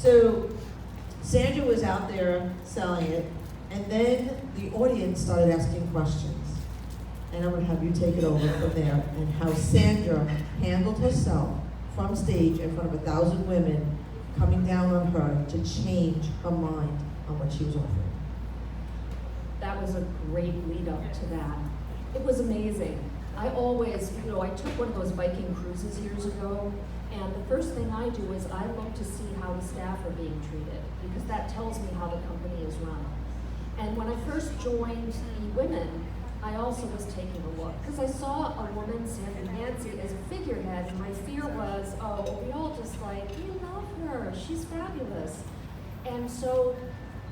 So Sandra was out there selling it, and then the audience started asking questions. And I'm going to have you take it over from there, and how Sandra handled herself from stage in front of 1,000 women coming down on her to change her mind on what she was offering. That was a great lead up to that. It was amazing. I always, I took one of those Viking cruises years ago, and the first thing I do is I look to see how the staff are being treated, because that tells me how the company is run. And when I first joined eWomen, I also was taking a look, because I saw a woman, Sandra Yancey, as a figurehead, and my fear was, we all just we love her, she's fabulous. And so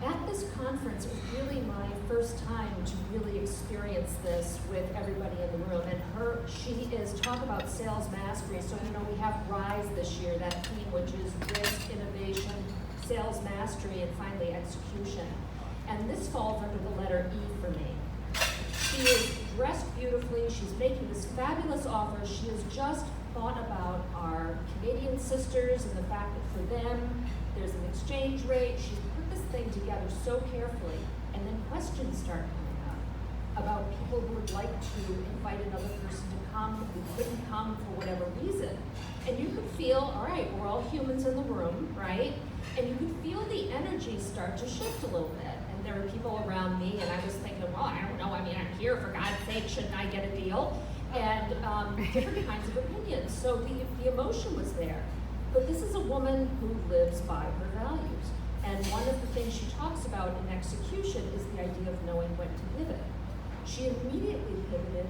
at this conference, it was really my first time to really experience this with everybody in the room. And she is, talk about sales mastery. So, we have RISE this year, that theme, which is risk, innovation, sales mastery, and finally execution. And this falls under the letter E for me. She is dressed beautifully, she's making this fabulous offer. She has just thought about our Canadian sisters and the fact that for them, there's an exchange rate. She's put this thing together so carefully, and then questions start coming up about people who would like to invite another person to come who couldn't come for whatever reason. And you could feel, all right, we're all humans in the room, right? And you could feel the energy start to shift a little bit. And there were people around me, and I was thinking, well, I don't know, I'm here, for God's sake, shouldn't I get a deal? And different kinds of opinions. So the emotion was there. But this is a woman who lives by her values. And one of the things she talks about in execution is the idea of knowing when to pivot. She immediately pivoted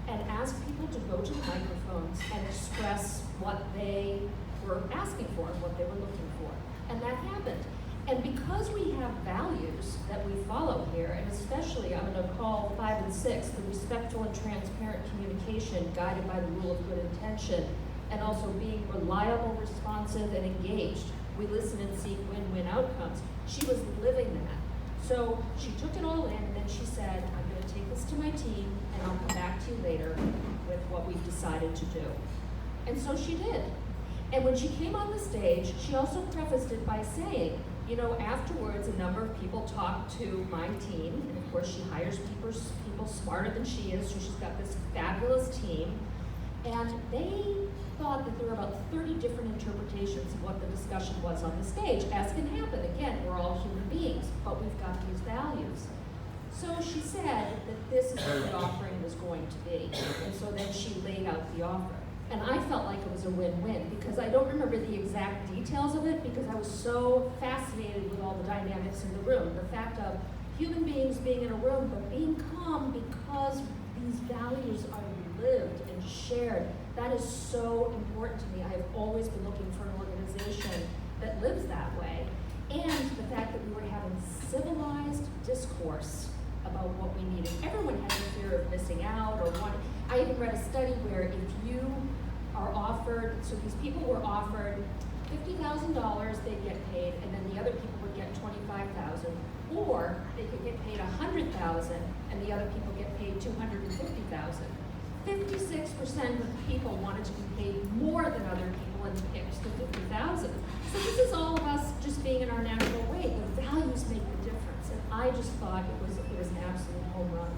and asked people to go to the microphones and express what they were asking for and what they were looking for. And that happened. And because we have values that we follow here, and especially I'm going to call 5 and 6, the respectful and transparent communication guided by the rule of good intention, and also being reliable, responsive, and engaged. We listen and seek win-win outcomes. She was living that. So she took it all in, and then she said, I'm going to take this to my team, and I'll come back to you later with what we've decided to do. And so she did. And when she came on the stage, she also prefaced it by saying, afterwards, a number of people talked to my team, and of course she hires people smarter than she is, so she's got this fabulous team. And they thought that there were about 30 different interpretations of what the discussion was on the stage, as can happen. Again, we're all human beings, but we've got these values. So she said that this is what the offering was going to be. And so then she laid out the offer. And I felt like it was a win-win, because I don't remember the exact details of it, because I was so fascinated with all the dynamics in the room. The fact of human beings being in a room, but being calm because these values are lived and shared. That is so important to me. I have always been looking for an organization that lives that way. And the fact that we were having civilized discourse about what we needed. Everyone has a fear of missing out or wanting. I even read a study where if you are offered, so these people were offered $50,000, they'd get paid, and then the other people would get $25,000, or they could get paid $100,000, and the other people get paid $250,000. 56% of the people wanted to be paid more than other people and picked the $50,000. So this is all of us just being in our natural way. The values make the difference, and I just thought it was an absolute home run.